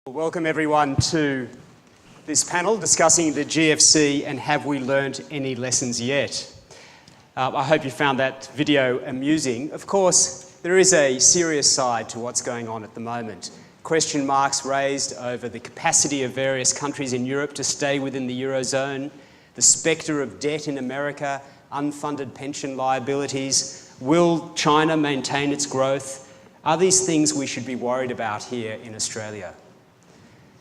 Welcome everyone to this panel discussing the GFC and have we learnt any lessons yet? I hope you found that video amusing. Of course, there is a serious side to what's going on at the moment. Question marks raised over the capacity of various countries in Europe to stay within the Eurozone, the spectre of debt in America, unfunded pension liabilities. Will China maintain its growth? Are these things we should be worried about here in Australia?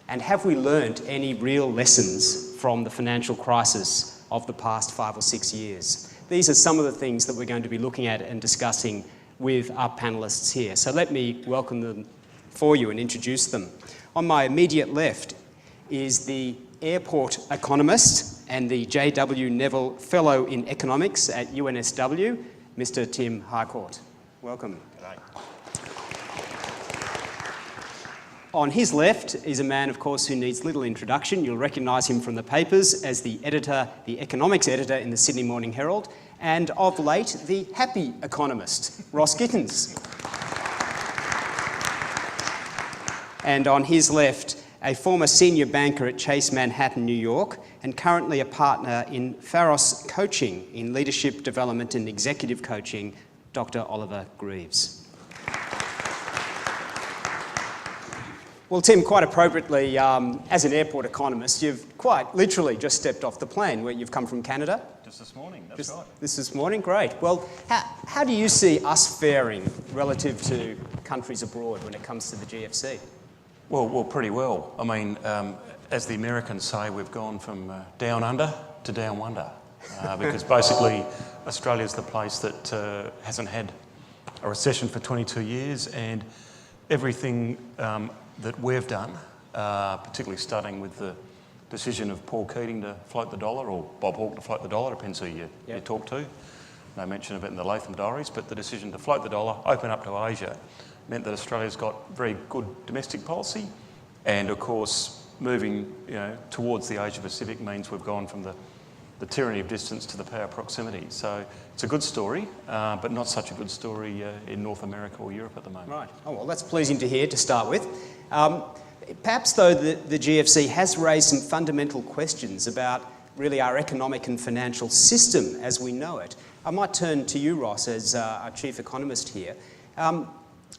And have we learnt any real lessons from the financial crisis of the past 5 or 6 years? These are some of the things that we're going to be looking at and discussing with our panellists here. So let me welcome them for you and introduce them. On my immediate left is the Airport Economist and the J.W. Neville Fellow in Economics at UNSW, Mr. Tim Harcourt. Welcome. G'day. On his left is a man, of course, who needs little introduction. You'll recognise him from the papers as the editor, the economics editor in the Sydney Morning Herald, and of late, the happy economist, Ross Gittins. And on his left, a former senior banker at Chase Manhattan, New York, and currently a partner in Pharos Coaching in leadership development and executive coaching, Dr. Oliver Greeves. Well, Tim, quite appropriately, as an airport economist, you've quite literally just stepped off the plane where you've come from Canada. Just this morning, that's right. This morning, great. Well, how do you see us faring relative to countries abroad when it comes to the GFC? Well, pretty well. I mean, as the Americans say, we've gone from down under to down wonder, because basically Australia's the place that hasn't had a recession for 22 years, and everything that we've done, particularly starting with the decision of Paul Keating to float the dollar, or Bob Hawke to float the dollar, depends who you talk to. No mention of it in the Latham diaries, but the decision to float the dollar, open up to Asia, meant that Australia's got very good domestic policy, and of course moving towards the Asia Pacific means we've gone from the tyranny of distance to the power of proximity. So it's a good story, but not such a good story in North America or Europe at the moment. Right. Oh, well, that's pleasing to hear to start with. Perhaps, though, the GFC has raised some fundamental questions about really our economic and financial system as we know it. I might turn to you, Ross, as our chief economist here. Hardly.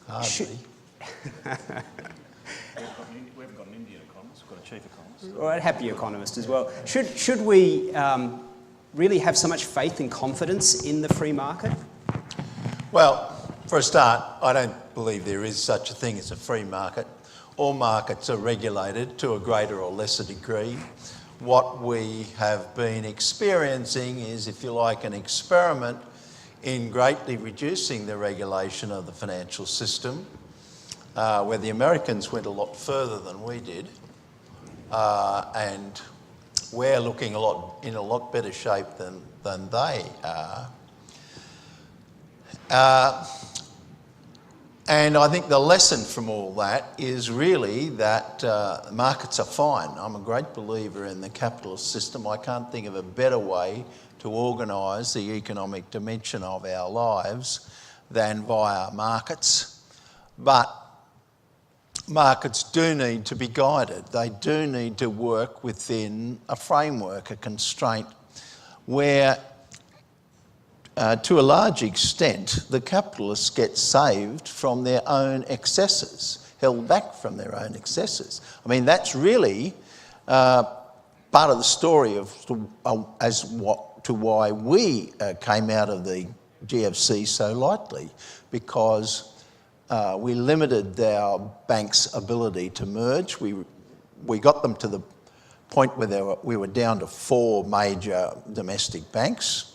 We haven't got an Indian economist, we've got a chief economist. Or a happy economist as well. Should we really have so much faith and confidence in the free market? Well, for a start, I don't believe there is such a thing as a free market. All markets are regulated to a greater or lesser degree. What we have been experiencing is, if you like, an experiment in greatly reducing the regulation of the financial system, where the Americans went a lot further than we did, and we're looking in a lot better shape than they are. And I think the lesson from all that is really that markets are fine. I'm a great believer in the capitalist system. I can't think of a better way to organise the economic dimension of our lives than via markets. But markets do need to be guided. They do need to work within a framework, a constraint, where to a large extent the capitalists get saved from their own excesses, held back from their own excesses. I mean, that's really part of the story to why we came out of the GFC so lightly, because we limited our banks' ability to merge. We got them to the point where we were down to 4 major domestic banks.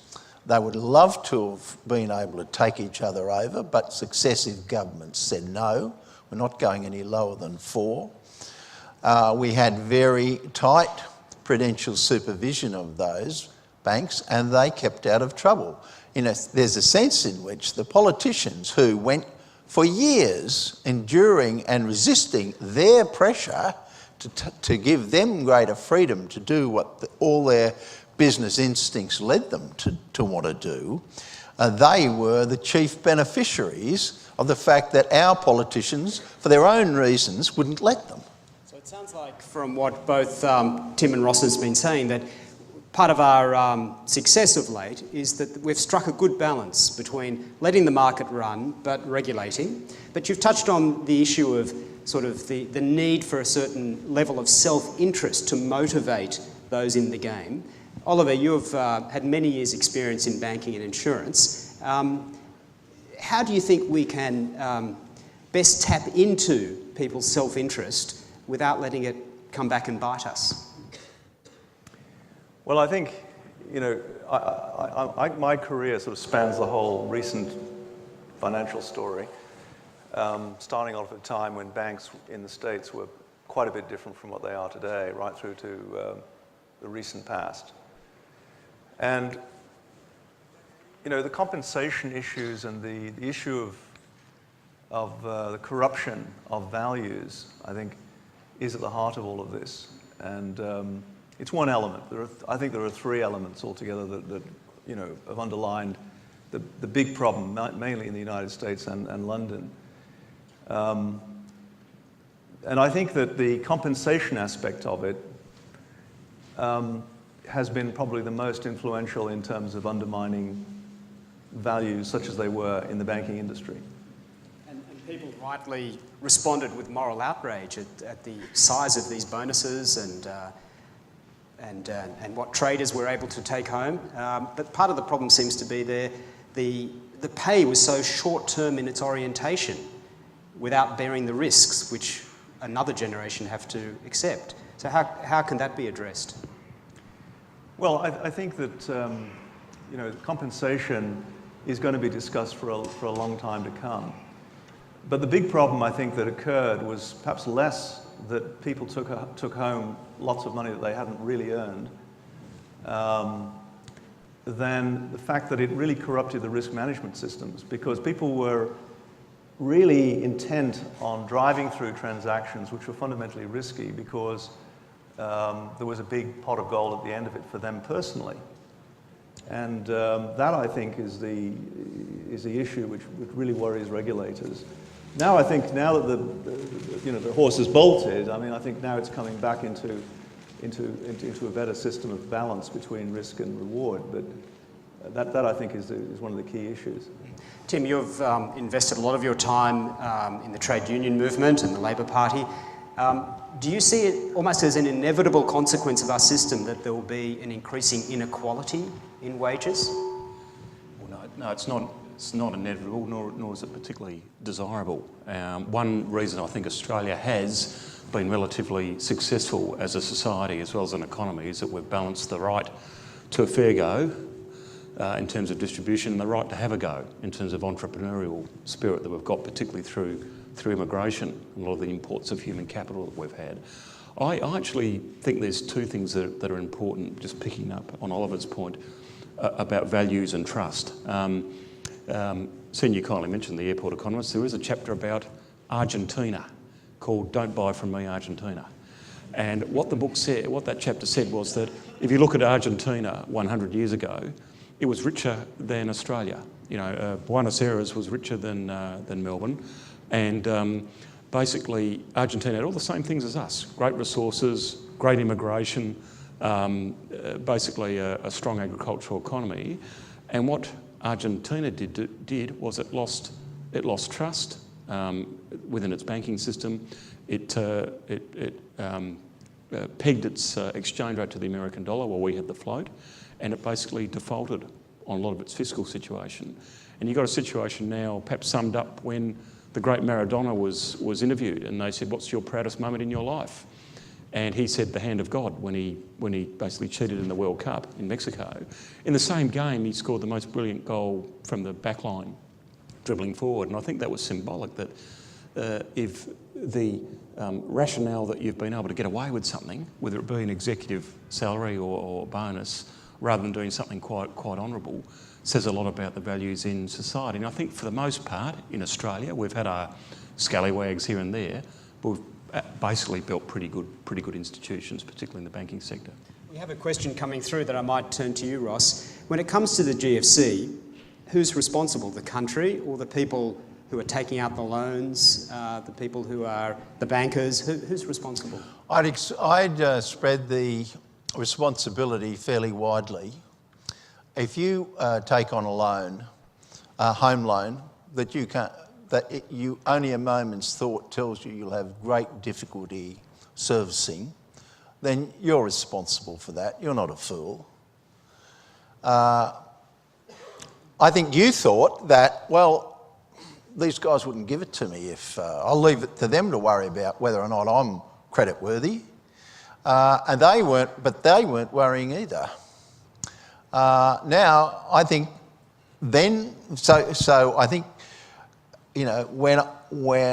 They would love to have been able to take each other over, but successive governments said no, we're not going any lower than 4. We had very tight prudential supervision of those banks, and they kept out of trouble. There's a sense in which the politicians who went for years enduring and resisting their pressure to give them greater freedom to do what all their business instincts led them to want to do, they were the chief beneficiaries of the fact that our politicians, for their own reasons, wouldn't let them. So So it sounds like from what both Tim and Ross has been saying that part of our success of late is that we've struck a good balance between letting the market run but regulating. But you've touched on the issue of sort of the need for a certain level of self-interest to motivate those in the game. Oliver, you've had many years' experience in banking and insurance. How do you think we can best tap into people's self-interest without letting it come back and bite us? Well, I think, you know, my career sort of spans the whole recent financial story, starting off at a time when banks in the States were quite a bit different from what they are today, right through to the recent past. And, you know, the compensation issues and the issue of the corruption of values, I think, is at the heart of all of this. And it's one element. I think there are three elements altogether that you know, have underlined the big problem, mainly in the United States and London. And I think that the compensation aspect of it has been probably the most influential in terms of undermining values such as they were in the banking industry. And people rightly responded with moral outrage at the size of these bonuses and what traders were able to take home. But part of the problem seems to be the pay was so short-term in its orientation without bearing the risks which another generation have to accept. So how can that be addressed? Well, I think that you know, compensation is going to be discussed for a long time to come. But the big problem I think that occurred was perhaps less that people took home lots of money that they hadn't really earned, than the fact that it really corrupted the risk management systems, because people were really intent on driving through transactions which were fundamentally risky because there was a big pot of gold at the end of it for them personally. And that, I think, is the issue which really worries regulators. Now, I think now that the horse is bolted, I mean, I think now it's coming back into a better system of balance between risk and reward. But that I think is one of the key issues. Tim, you've invested a lot of your time in the trade union movement and the Labor Party. Do you see it almost as an inevitable consequence of our system that there will be an increasing inequality in wages? Well, no, it's not. It's not inevitable, nor is it particularly desirable. One reason I think Australia has been relatively successful as a society as well as an economy is that we've balanced the right to a fair go in terms of distribution and the right to have a go in terms of entrepreneurial spirit that we've got, particularly through immigration and a lot of the imports of human capital that we've had. I actually think there's two things that are important, just picking up on Oliver's point about values and trust. Senior kindly mentioned the Airport Economist. There is a chapter about Argentina called Don't Buy From Me, Argentina. And what the book said, what that chapter said was that if you look at Argentina 100 years ago, it was richer than Australia. You know, Buenos Aires was richer than Melbourne. And basically, Argentina had all the same things as us. Great resources, great immigration, basically a strong agricultural economy. And what Argentina did was it lost trust within its banking system. It pegged its exchange rate to the American dollar while we had the float, and it basically defaulted on a lot of its fiscal situation. And you've got a situation now, perhaps summed up when the great Maradona was interviewed, and they said, "What's your proudest moment in your life?" And he said the hand of God when he basically cheated in the World Cup in Mexico. In the same game, he scored the most brilliant goal from the back line, dribbling forward. And I think that was symbolic that if the rationale that you've been able to get away with something, whether it be an executive salary or bonus, rather than doing something quite honourable, says a lot about the values in society. And I think for the most part in Australia, we've had our scallywags here and there, but we've basically built pretty good institutions, particularly in the banking sector. We have a question coming through that I might turn to you, Ross. When it comes to the GFC, who's responsible, the country or the people who are taking out the loans, the people who are the bankers? Who's responsible? I'd spread the responsibility fairly widely. If you take on a loan, a home loan, that you only a moment's thought tells you you'll have great difficulty servicing, then you're responsible for that. You're not a fool. I think you thought that, well, these guys wouldn't give it to me if I'll leave it to them to worry about whether or not I'm creditworthy. And they weren't worrying either. Now, I think then, so I think, you know, when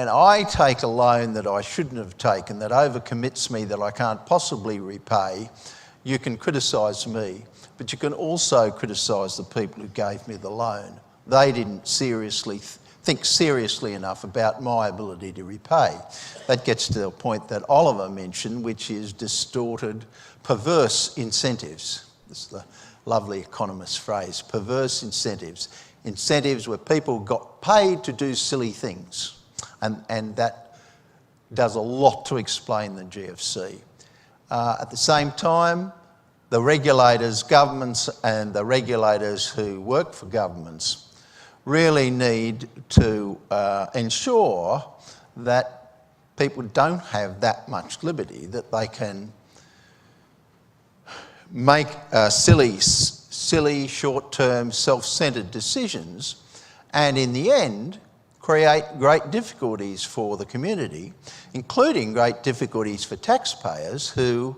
I take a loan that I shouldn't have taken, that overcommits me, that I can't possibly repay, you can criticise me, but you can also criticise the people who gave me the loan. They didn't think seriously enough about my ability to repay. That gets to the point that Oliver mentioned, which is distorted, perverse incentives. This is the lovely economist phrase, perverse incentives. Incentives where people got paid to do silly things. And that does a lot to explain the GFC. At the same time, the regulators, governments and the regulators who work for governments really need to ensure that people don't have that much liberty, that they can make silly, short-term, self-centred decisions, and in the end, create great difficulties for the community, including great difficulties for taxpayers who,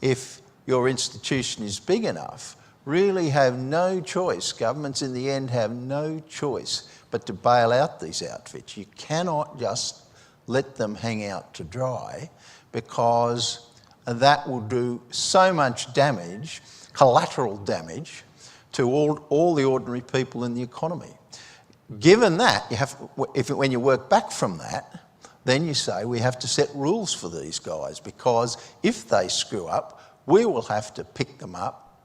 if your institution is big enough, really have no choice. Governments in the end have no choice but to bail out these outfits. You cannot just let them hang out to dry, because that will do so much damage, collateral damage, to all the ordinary people in the economy. Given that, when you work back from that, then you say we have to set rules for these guys, because if they screw up, we will have to pick them up,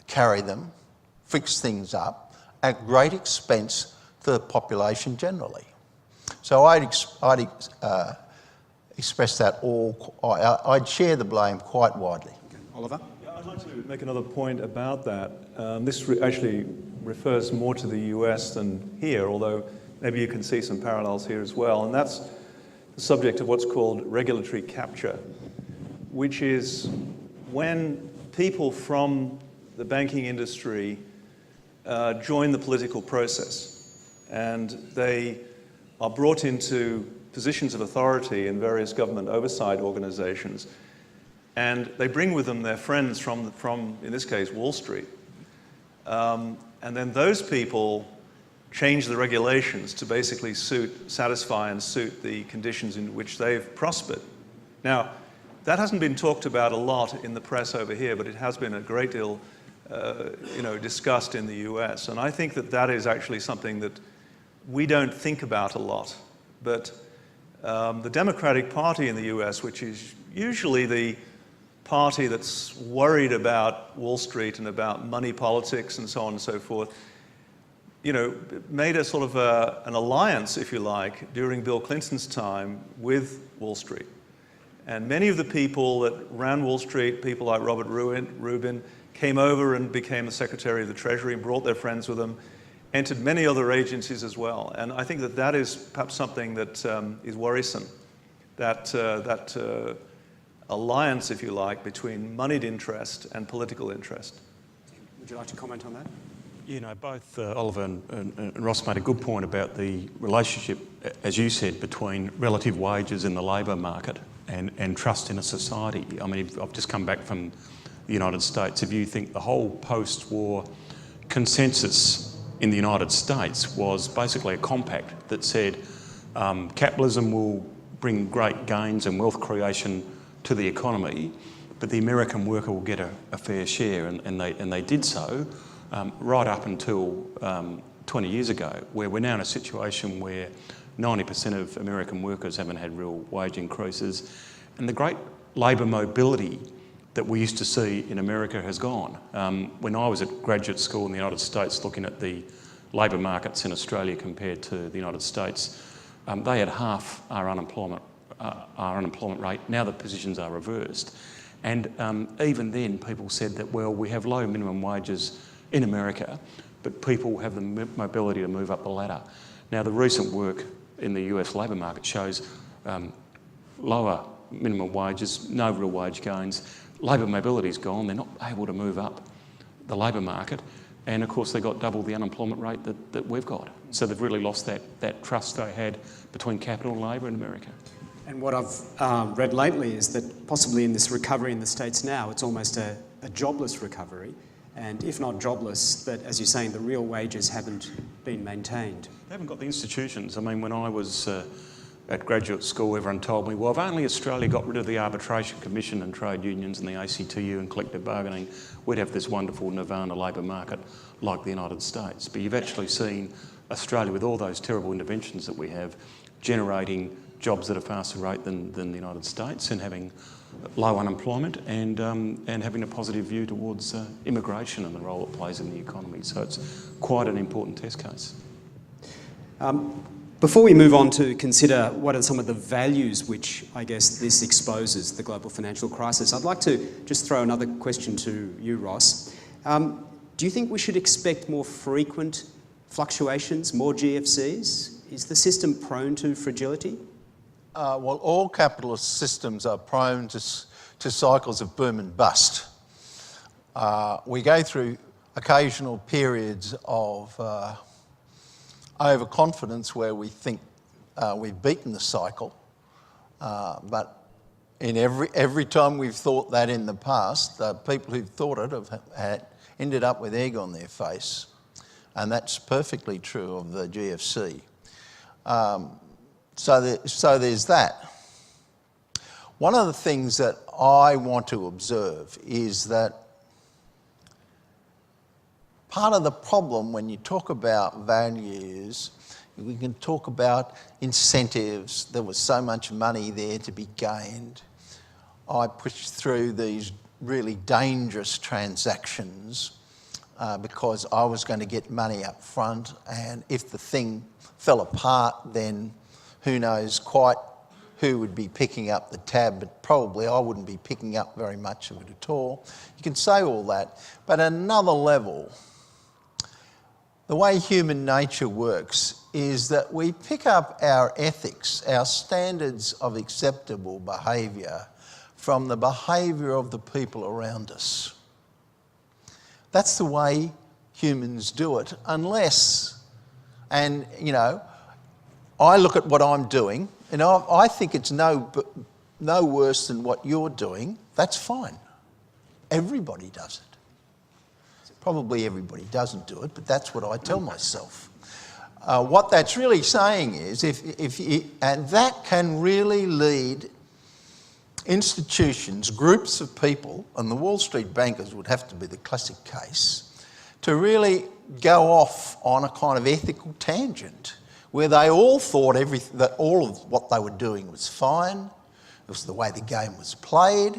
carry them, fix things up at great expense to the population generally. So I'd express that I'd share the blame quite widely. Oliver? Yeah, I'd like to make another point about that. This actually refers more to the US than here, although maybe you can see some parallels here as well. And that's the subject of what's called regulatory capture, which is when people from the banking industry join the political process, and they are brought into positions of authority in various government oversight organizations, and they bring with them their friends from in this case, Wall Street. And then those people change the regulations to basically satisfy and suit the conditions in which they've prospered. Now, that hasn't been talked about a lot in the press over here, but it has been a great deal discussed in the US. And I think that that is actually something that we don't think about a lot. But the Democratic Party in the US, which is usually the party that's worried about Wall Street and about money politics and so on and so forth, made a sort of an alliance, if you like, during Bill Clinton's time with Wall Street. And many of the people that ran Wall Street, people like Robert Rubin, came over and became the Secretary of the Treasury and brought their friends with them, entered many other agencies as well. And I think that that is perhaps something that is worrisome, that alliance, if you like, between moneyed interest and political interest. Would you like to comment on that? Both Oliver and Ross made a good point about the relationship, as you said, between relative wages in the labour market and trust in a society. I mean, I've just come back from the United States. If you think the whole post-war consensus in the United States was basically a compact that said capitalism will bring great gains and wealth creation to the economy, but the American worker will get a fair share, and they did so right up until 20 years ago, where we're now in a situation where 90% of American workers haven't had real wage increases, and the great labour mobility that we used to see in America has gone. When I was at graduate school in the United States looking at the labour markets in Australia compared to the United States, they had half our unemployment rate. Now the positions are reversed. And even then people said that, well, we have low minimum wages in America, but people have the mobility to move up the ladder. Now the recent work in the US labour market shows lower minimum wages, no real wage gains. Labour mobility's gone, they're not able to move up the labour market, and of course they got double the unemployment rate that we've got. So they've really lost that trust they had between capital and labour in America. And what I've read lately is that possibly in this recovery in the States now, it's almost a jobless recovery. And if not jobless, that, as you're saying, the real wages haven't been maintained. They haven't got the institutions. I mean, when I was at graduate school, everyone told me, well, if only Australia got rid of the Arbitration Commission and trade unions and the ACTU and collective bargaining, we'd have this wonderful nirvana labour market like the United States. But you've actually seen Australia, with all those terrible interventions that we have, generating jobs at a faster rate than the United States, and having low unemployment, and having a positive view towards immigration and the role it plays in the economy. So it's quite an important test case. Before we move on to consider what are some of the values which I guess this exposes the global financial crisis, I'd like to just throw another question to you, Ross. Do you think we should expect more frequent fluctuations, more GFCs? Is the system prone to fragility? Well, all capitalist systems are prone to cycles of boom and bust. We go through occasional periods of overconfidence where we think we've beaten the cycle, but in every time we've thought that in the past, the people who've thought it have ended up with egg on their face, and that's perfectly true of the GFC. So there's that. One of the things that I want to observe is that part of the problem when you talk about values, we can talk about incentives. There was so much money there to be gained. I pushed through these really dangerous transactions because I was going to get money up front, and if the thing fell apart, then who knows quite who would be picking up the tab, but probably I wouldn't be picking up very much of it at all. You can say all that, but at another level, the way human nature works is that we pick up our ethics, our standards of acceptable behaviour from the behaviour of the people around us. That's the way humans do it, unless, and you know, I look at what I'm doing, and I think it's no worse than what you're doing. That's fine. Everybody does it. Probably everybody doesn't do it, but that's what I tell myself. What that's really saying is, and that can really lead institutions, groups of people, and the Wall Street bankers would have to be the classic case, to really go off on a kind of ethical tangent where they all thought that all of what they were doing was fine, it was the way the game was played,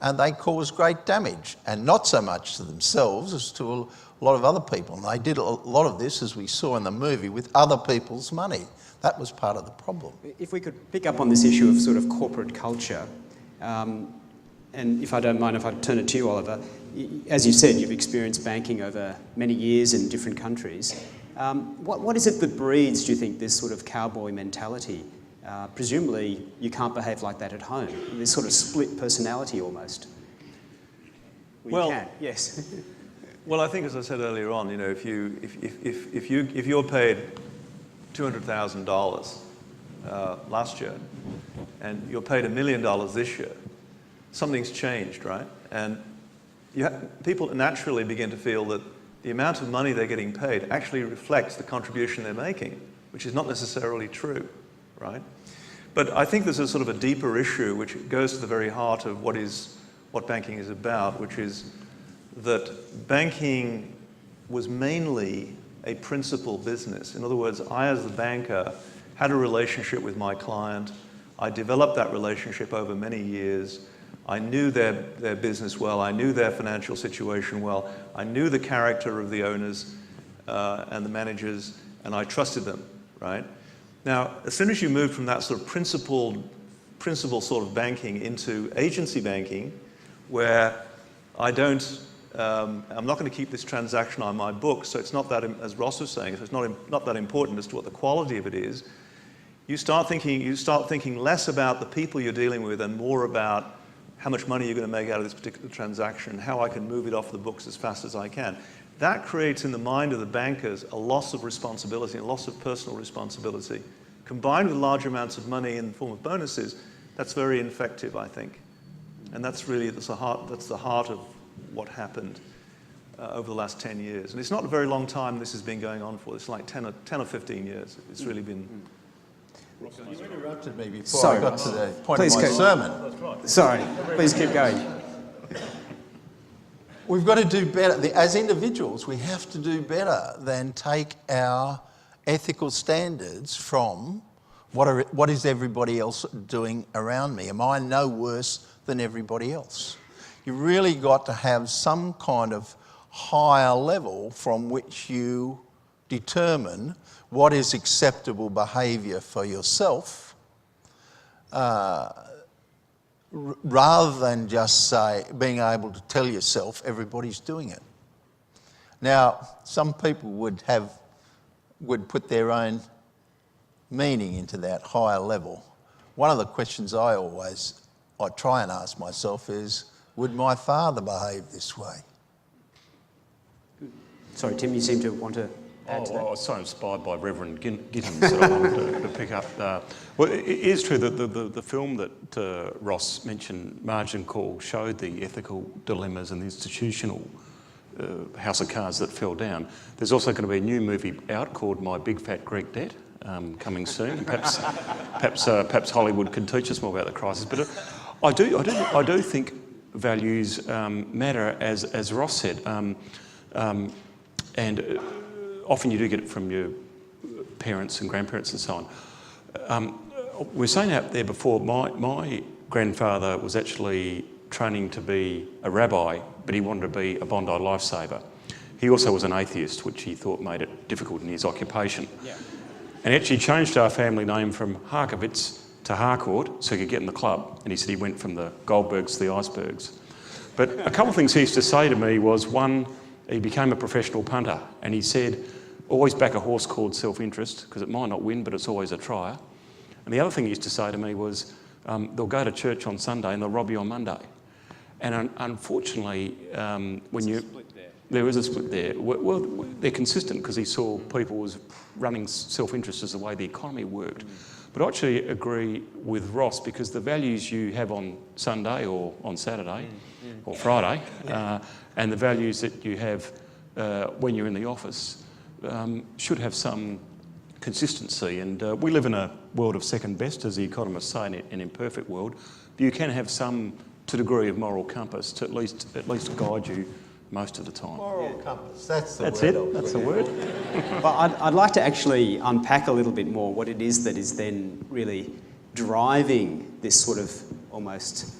and they caused great damage, and not so much to themselves as to a lot of other people. And they did a lot of this, as we saw in the movie, with other people's money. That was part of the problem. If we could pick up on this issue of sort of corporate culture, and if I don't mind if I turn it to you, Oliver, as you said, you've experienced banking over many years in different countries. What is it that breeds, do you think, this sort of cowboy mentality? Presumably you can't behave like that at home. This sort of split personality almost. Well, you can, yes. Well, I think, as I said earlier on, you know, if you're paid $200,000 last year and you're paid $1 million this year, something's changed, right? And people naturally begin to feel that the amount of money they're getting paid actually reflects the contribution they're making, which is not necessarily true, right? But I think there's a sort of a deeper issue which goes to the very heart of what banking is about, which is that banking was mainly a principal business. In other words, I as the banker had a relationship with my client. I developed that relationship over many years. I knew their business well. I knew their financial situation well. I knew the character of the owners. and the managers, and I trusted them, right? Now, as soon as you move from that sort of principal sort of banking into agency banking, where I'm not going to keep this transaction on my book, so it's not that, as Ross was saying, so it's not that important as to what the quality of it is. You start thinking less about the people you're dealing with and more about how much money you're going to make out of this particular transaction, how I can move it off the books as fast as I can. That creates in the mind of the bankers a loss of responsibility, a loss of personal responsibility. Combined with large amounts of money in the form of bonuses, that's very ineffective, I think. And that's the heart of what happened over the last 10 years. And it's not a very long time this has been going on for. It's like 10 or 15 years. It's really been... You interrupted me before I got to the point of my sermon. Sorry, please keep going. We've got to do better. As individuals, we have to do better than take our ethical standards from what is everybody else doing around me. Am I no worse than everybody else? You really got to have some kind of higher level from which you determine what is acceptable behaviour for yourself, rather than just being able to tell yourself everybody's doing it. Now, some people would put their own meaning into that higher level. One of the questions I try and ask myself is, would my father behave this way? Sorry, Tim, you seem to want to add to that. I was so inspired by Reverend Gittins that I wanted to pick up. Well, it is true that the film that Ross mentioned, Margin Call, showed the ethical dilemmas and the institutional house of cards that fell down. There's also going to be a new movie out called My Big Fat Greek Debt, coming soon. Perhaps Hollywood can teach us more about the crisis. But I do think values matter, as Ross said, and often you do get it from your parents and grandparents and so on. We were saying out there before, my grandfather was actually training to be a rabbi, but he wanted to be a Bondi lifesaver. He also was an atheist, which he thought made it difficult in his occupation. Yeah. And he actually changed our family name from Harkovitz to Harcourt so he could get in the club. And he said he went from the Goldbergs to the Icebergs. But a couple of things he used to say to me was, one, he became a professional punter, and he said, always back a horse called Selfinterest, because it might not win, but it's always a trier. And the other thing he used to say to me was, they'll go to church on Sunday and they'll rob you on Monday. And unfortunately, there is a split there. Well, they're consistent because he saw people was running self-interest as the way the economy worked. But I actually agree with Ross, because the values you have on Sunday or on Saturday or Friday and the values that you have when you're in the office should have some consistency. And we live in a world of second best, as the economists say, in an imperfect world. But you can have some degree of moral compass to at least guide you most of the time. Moral compass, that's the word. That's the word. Well, I'd like to actually unpack a little bit more what it is that is then really driving this sort of almost,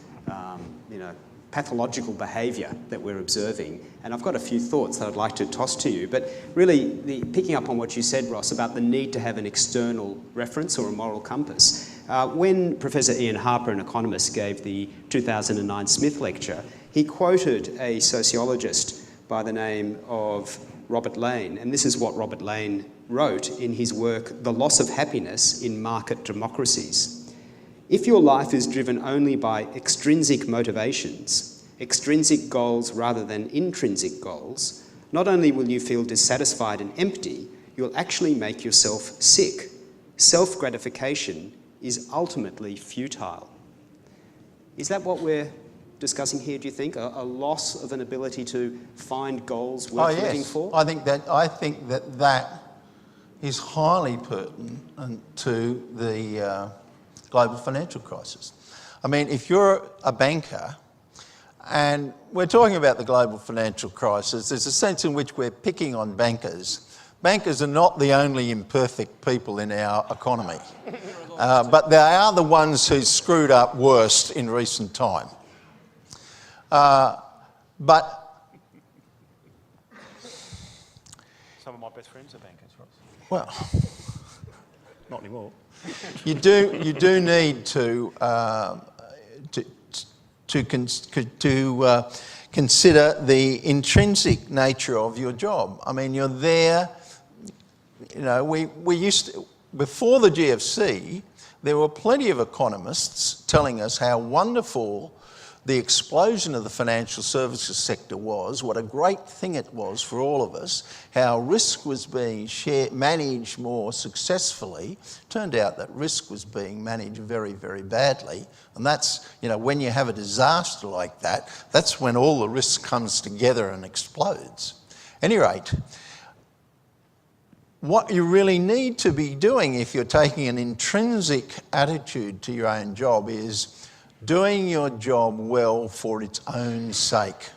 pathological behaviour that we're observing. And I've got a few thoughts that I'd like to toss to you. But really, picking up on what you said, Ross, about the need to have an external reference or a moral compass. When Professor Ian Harper, an economist, gave the 2009 Smith lecture, he quoted a sociologist by the name of Robert Lane, and this is what Robert Lane wrote in his work, The Loss of Happiness in Market Democracies. If your life is driven only by extrinsic motivations, extrinsic goals rather than intrinsic goals, not only will you feel dissatisfied and empty, you'll actually make yourself sick. Self-gratification is ultimately futile. Is that what we're discussing here, do you think? A loss of an ability to find goals worth living for? I think that is highly pertinent to the global financial crisis. I mean, if you're a banker, and we're talking about the global financial crisis, there's a sense in which we're picking on bankers. Bankers are not the only imperfect people in our economy, but they are the ones who screwed up worst in recent time. my best friends are bankers, Ross. Well, Not anymore. you do need to consider the intrinsic nature of your job. I mean, you're there. You know, we used to, before the GFC, there were plenty of economists telling us how wonderful the explosion of the financial services sector was, what a great thing it was for all of us, how risk was being managed more successfully. Turned out that risk was being managed very, very badly. And that's, you know, when you have a disaster like that, that's when all the risk comes together and explodes. At any rate, what you really need to be doing if you're taking an intrinsic attitude to your own job is doing your job well for its own sake.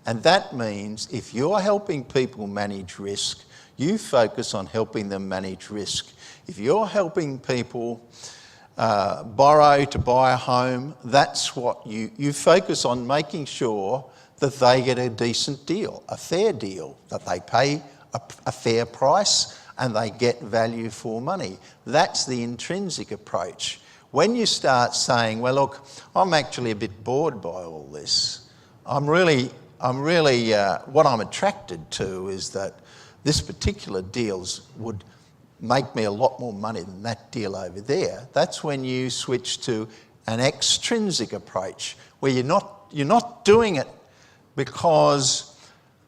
And that means if you're helping people manage risk, you focus on helping them manage risk. If you're helping people borrow to buy a home, that's what you focus on, making sure that they get a decent deal, a fair deal, that they pay a fair price and they get value for money. That's the intrinsic approach. When you start saying, well, look, I'm actually a bit bored by all this. I'm really, what I'm attracted to is that this particular deal would make me a lot more money than that deal over there. That's when you switch to an extrinsic approach, where you're not doing it because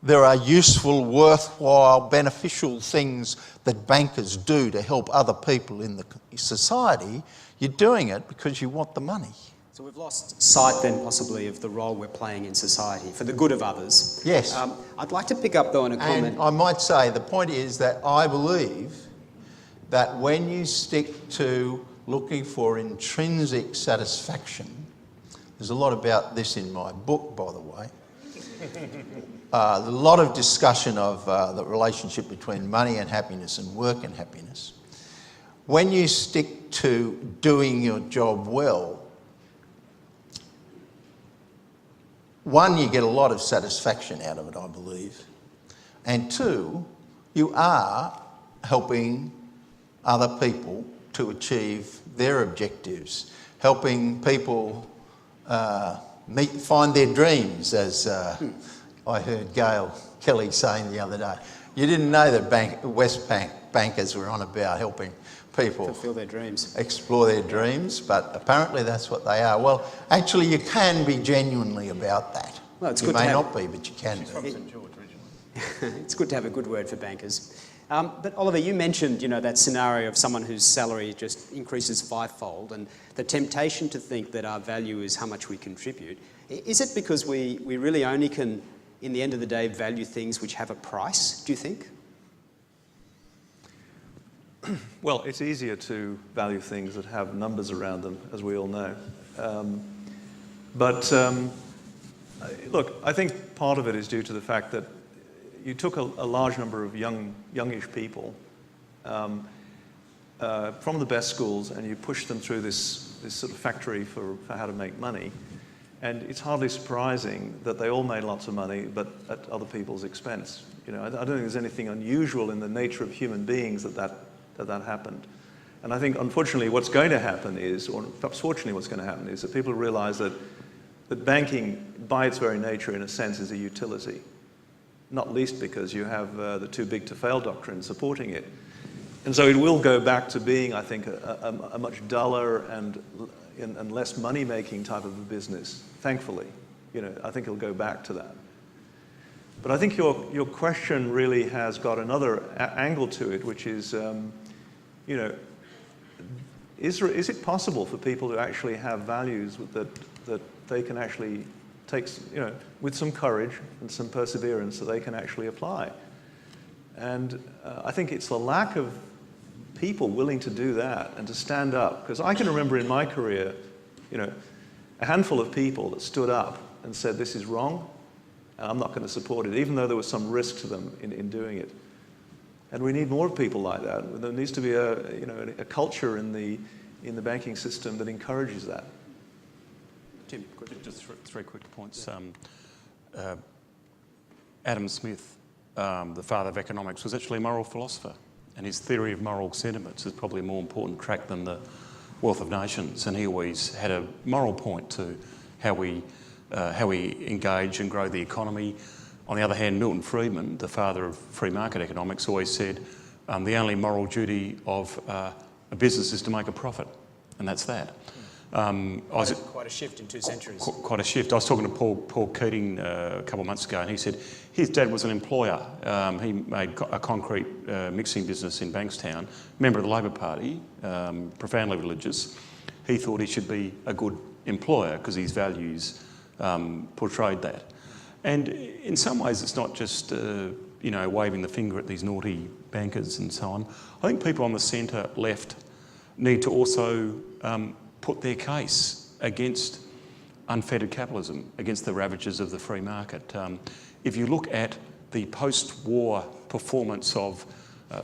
there are useful, worthwhile, beneficial things that bankers do to help other people in the society. You're doing it because you want the money. So we've lost sight then possibly of the role we're playing in society for the good of others. Yes. I'd like to pick up though on a comment. And I might say the point is that I believe that when you stick to looking for intrinsic satisfaction, there's a lot about this in my book, by the way. A lot of discussion of the relationship between money and happiness and work and happiness. When you stick to doing your job well, one, you get a lot of satisfaction out of it, I believe. And two, you are helping other people to achieve their objectives, helping people find their dreams, as I heard Gail Kelly saying the other day. You didn't know that West Bank bankers were on about helping people fulfill their dreams, explore their dreams, but apparently that's what they are. Well, actually, you can be genuinely about that. Well, it's you good may to have, not be, but you can be. From St George originally. It's good to have a good word for bankers. But Oliver, you mentioned, you know, that scenario of someone whose salary just increases fivefold, and the temptation to think that our value is how much we contribute. Is it because we really only can, in the end of the day, value things which have a price, do you think? Well, it's easier to value things that have numbers around them, as we all know. Look, I think part of it is due to the fact that you took a large number of youngish people from the best schools and you pushed them through this sort of factory for how to make money. And it's hardly surprising that they all made lots of money, but at other people's expense. You know, I don't think there's anything unusual in the nature of human beings that happened. And I think, unfortunately, what's going to happen is, or perhaps fortunately what's going to happen is that people realize that banking, by its very nature, in a sense, is a utility. Not least because you have the too big to fail doctrine supporting it. And so it will go back to being, I think, a much duller and less money-making type of a business, thankfully. You know, I think it'll go back to that. But I think your question really has got another angle to it, which is, you know, is it possible for people to actually have values that they can actually take, you know, with some courage and some perseverance that they can actually apply? And I think it's the lack of people willing to do that and to stand up. Because I can remember in my career, you know, a handful of people that stood up and said, this is wrong, and I'm not going to support it, even though there was some risk to them in doing it. And we need more people like that. There needs to be a culture in the banking system that encourages that. Tim, just three quick points. Adam Smith the father of economics, was actually a moral philosopher, and his theory of moral sentiments is probably a more important track than the Wealth of Nations, and he always had a moral point to how we engage and grow the economy. On the other hand, Milton Friedman, the father of free market economics, always said the only moral duty of a business is to make a profit, and that's that. Quite a shift in 2 centuries. Quite a shift. I was talking to Paul Keating a couple of months ago, and he said his dad was an employer. He made a concrete mixing business in Bankstown, member of the Labor Party, profoundly religious. He thought he should be a good employer because his values portrayed that. And in some ways, it's not just waving the finger at these naughty bankers and so on. I think people on the centre left need to also put their case against unfettered capitalism, against the ravages of the free market. If you look at the post-war performance of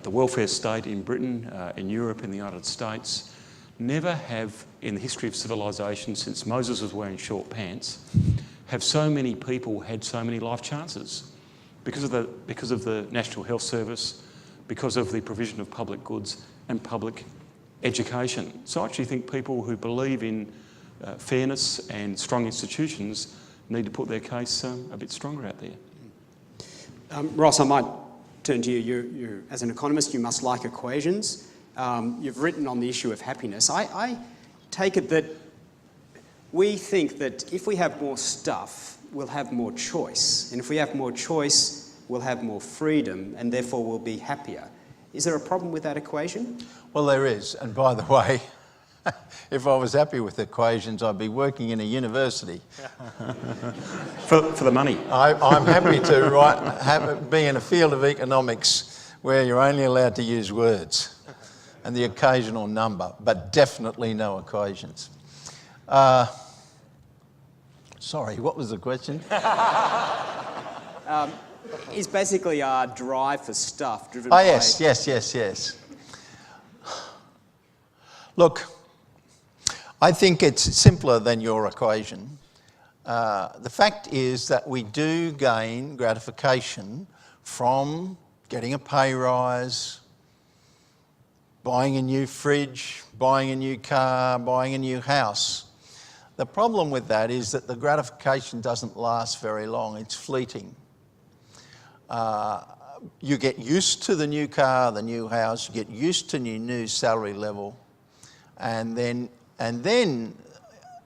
the welfare state in Britain, in Europe, in the United States, never have, in the history of civilisation since Moses was wearing short pants, have so many people had so many life chances because of the National Health Service, because of the provision of public goods and public education. So I actually think people who believe in fairness and strong institutions need to put their case a bit stronger out there. Ross, I might turn to you. You, as an economist, you must like equations. You've written on the issue of happiness. I take it that we think that if we have more stuff, we'll have more choice. And if we have more choice, we'll have more freedom, and therefore we'll be happier. Is there a problem with that equation? Well, there is. And by the way, if I was happy with equations, I'd be working in a university. For the money. I'm happy to be in a field of economics where you're only allowed to use words and the occasional number, but definitely no equations. Sorry, what was the question? Is basically our drive for stuff driven by... Yes. Look, I think it's simpler than your equation. The fact is that we do gain gratification from getting a pay rise, buying a new fridge, buying a new car, buying a new house. The problem with that is that the gratification doesn't last very long. It's fleeting. You get used to the new car, the new house, you get used to your new salary level, and then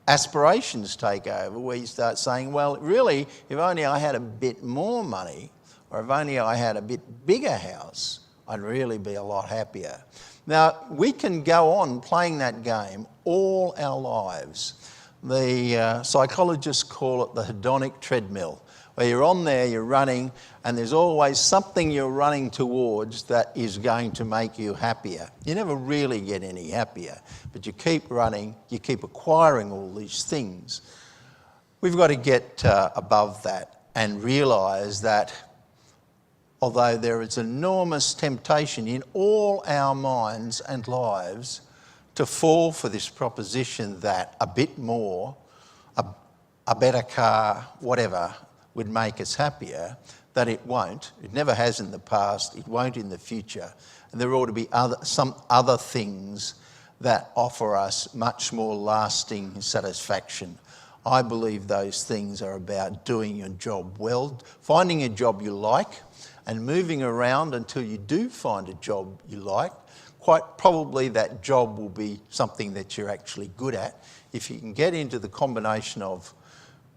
aspirations take over where you start saying, well, really, if only I had a bit more money, or if only I had a bit bigger house, I'd really be a lot happier. Now, we can go on playing that game all our lives. The psychologists call it the hedonic treadmill, where you're on there, you're running, and there's always something you're running towards that is going to make you happier. You never really get any happier, but you keep running, you keep acquiring all these things. We've got to get above that and realise that although there is enormous temptation in all our minds and lives to fall for this proposition that a bit more, a better car, whatever, would make us happier, that it won't. It never has in the past, it won't in the future. And there ought to be some other things that offer us much more lasting satisfaction. I believe those things are about doing your job well, finding a job you like, and moving around until you do find a job you like. Quite probably that job will be something that you're actually good at. If you can get into the combination of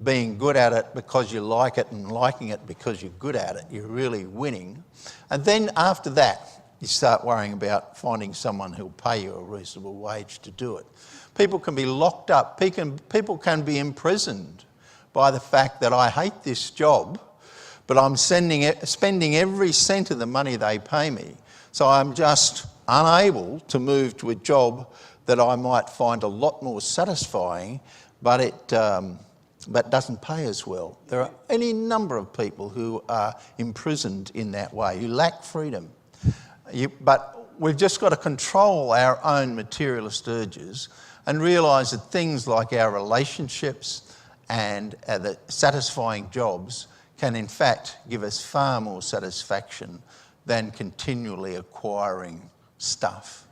being good at it because you like it and liking it because you're good at it, you're really winning. And then after that, you start worrying about finding someone who'll pay you a reasonable wage to do it. People can be locked up, people can be imprisoned by the fact that I hate this job, but I'm spending every cent of the money they pay me. So I'm just unable to move to a job that I might find a lot more satisfying, but it doesn't pay as well. There are any number of people who are imprisoned in that way, who lack freedom. But we've just got to control our own materialist urges and realise that things like our relationships and the satisfying jobs can in fact give us far more satisfaction than continually acquiring stuff.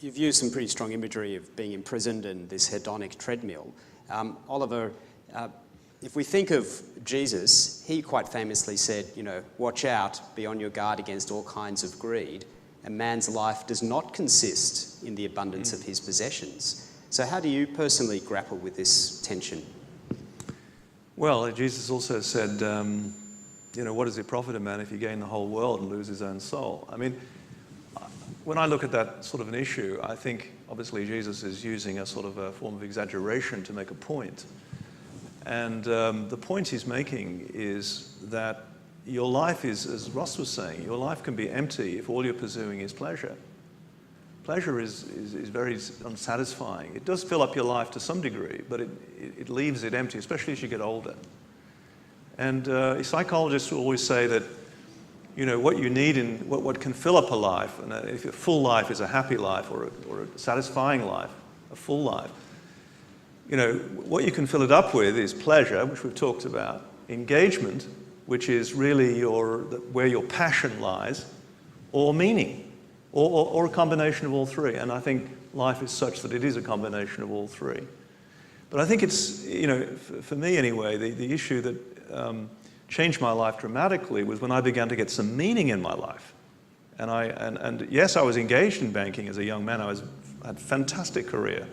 You've used some pretty strong imagery of being imprisoned in this hedonic treadmill. Oliver, if we think of Jesus, he quite famously said, watch out, be on your guard against all kinds of greed. A man's life does not consist in the abundance of his possessions. So how do you personally grapple with this tension? Well, Jesus also said, what does it profit a man if he gain the whole world and lose his own soul? I mean, when I look at that sort of an issue, I think obviously Jesus is using a sort of a form of exaggeration to make a point. And the point he's making is that your life is, as Ross was saying, your life can be empty if all you're pursuing is pleasure. Pleasure is very unsatisfying. It does fill up your life to some degree, but it leaves it empty, especially as you get older. And psychologists will always say that, what you need what can fill up a life, and if a full life is a happy life or a satisfying life, a full life, what you can fill it up with is pleasure, which we've talked about, engagement, which is really where your passion lies, or meaning, or a combination of all three. And I think life is such that it is a combination of all three. But I think it's, for me anyway, the issue that changed my life dramatically was when I began to get some meaning in my life. And yes, I was engaged in banking as a young man. I had a fantastic career,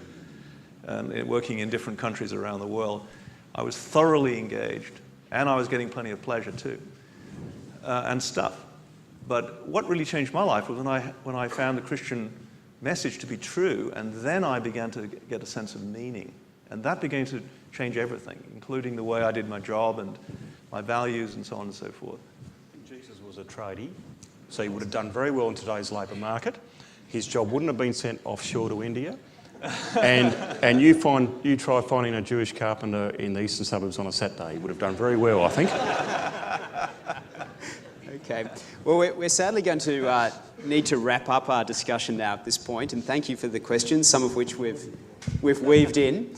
working in different countries around the world. I was thoroughly engaged, and I was getting plenty of pleasure too, and stuff. But what really changed my life was when I found the Christian message to be true, and then I began to get a sense of meaning. And that began to change everything, including the way I did my job and my values and so on and so forth. Jesus was a tradie, so he would have done very well in today's labour market. His job wouldn't have been sent offshore to India. And you try finding a Jewish carpenter in the eastern suburbs on a Saturday. He would have done very well, I think. Okay. Well, we're sadly going to need to wrap up our discussion now at this point, and thank you for the questions, some of which we've weaved in.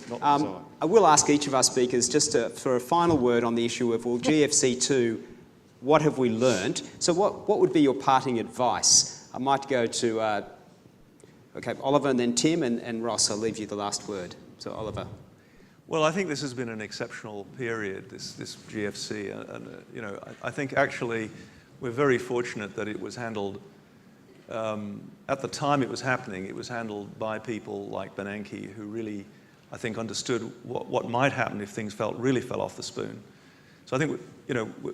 I will ask each of our speakers just for a final word on the issue of, GFC2, what have we learned? So what would be your parting advice? I might go to Oliver and then Tim, and Ross, I'll leave you the last word. So Oliver. Well, I think this has been an exceptional period, this GFC. And I think actually we're very fortunate that it was handled, at the time it was happening, it was handled by people like Bernanke, who really, I think, understood what might happen if things really fell off the spoon. So I think,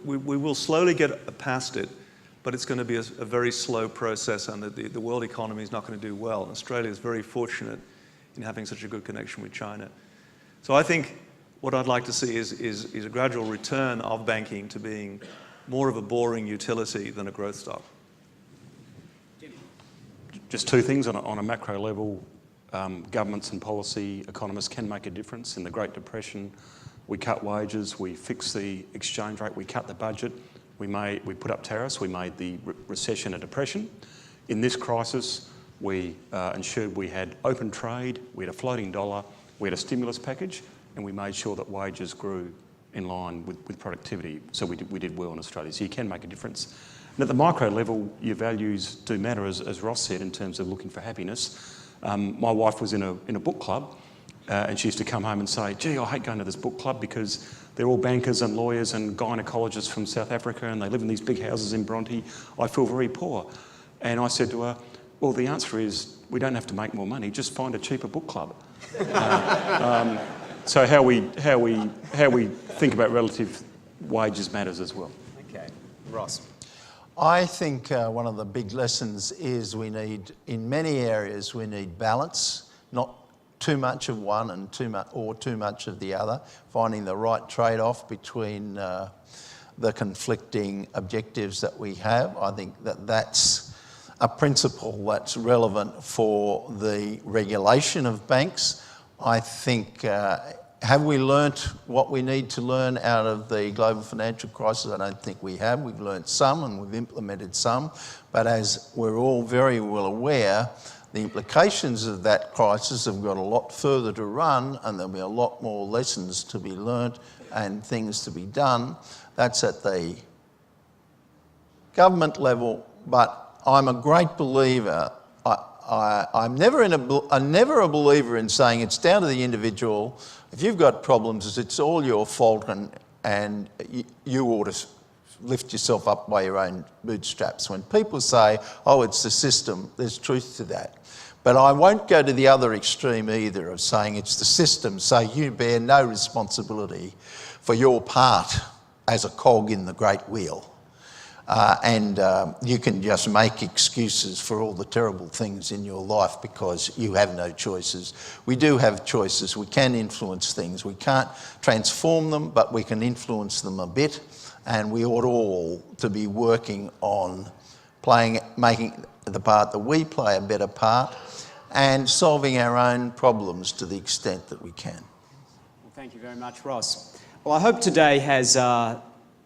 we will slowly get past it, but it's going to be a very slow process, and the world economy is not going to do well. And Australia is very fortunate in having such a good connection with China. So I think what I'd like to see is a gradual return of banking to being more of a boring utility than a growth stock. Just two things on a macro level. Governments and policy economists can make a difference. In the Great Depression, we cut wages, we fixed the exchange rate, we cut the budget, we put up tariffs, we made the recession a depression. In this crisis, we ensured we had open trade, we had a floating dollar, we had a stimulus package, and we made sure that wages grew in line with productivity. So we did well in Australia. So you can make a difference. And at the micro level, your values do matter, as Ross said, in terms of looking for happiness. My wife was in a book club, and she used to come home and say, gee, I hate going to this book club because they're all bankers and lawyers and gynecologists from South Africa, and they live in these big houses in Bronte. I feel very poor. And I said to her, well, the answer is we don't have to make more money, just find a cheaper book club. So how we think about relative wages matters as well. Okay. Ross. I think one of the big lessons is in many areas, we need balance, not too much of one and too much of the other, finding the right trade-off between the conflicting objectives that we have. I think that's a principle that's relevant for the regulation of banks. I think, have we learnt what we need to learn out of the global financial crisis? I don't think we have. We've learnt some and we've implemented some. But as we're all very well aware, the implications of that crisis have got a lot further to run, and there'll be a lot more lessons to be learnt and things to be done. That's at the government level, but I'm a great believer. I'm never a believer in saying it's down to the individual. If you've got problems, it's all your fault, and you ought to lift yourself up by your own bootstraps. When people say, oh, it's the system, there's truth to that. But I won't go to the other extreme either of saying it's the system, so you bear no responsibility for your part as a cog in the great wheel. And you can just make excuses for all the terrible things in your life because you have no choices. We do have choices. We can influence things. We can't transform them, but we can influence them a bit. And we ought all to be working on making the part that we play a better part and solving our own problems to the extent that we can. Well, thank you very much, Ross. Well, I hope today has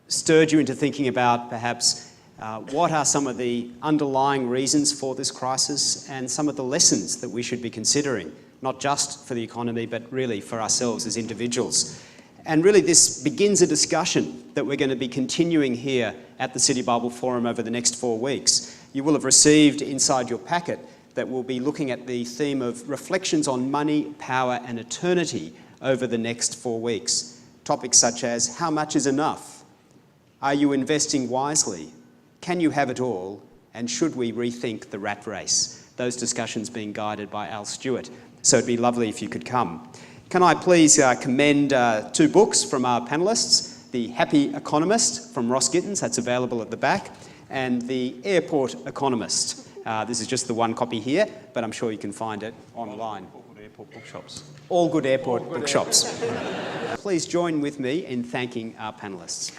stirred you into thinking about perhaps what are some of the underlying reasons for this crisis and some of the lessons that we should be considering, not just for the economy, but really for ourselves as individuals. And really this begins a discussion that we're going to be continuing here at the City Bible Forum over the next 4 weeks. You will have received inside your packet that we'll be looking at the theme of reflections on money, power and eternity over the next 4 weeks. Topics such as how much is enough? Are you investing wisely? Can you have it all? And should we rethink the rat race? Those discussions being guided by Al Stewart. So it'd be lovely if you could come. Can I please commend 2 books from our panellists, The Happy Economist from Ross Gittins, that's available at the back, and The Airport Economist. This is just the one copy here, but I'm sure you can find it online. All good airport bookshops. All good airport bookshops. Please join with me in thanking our panellists.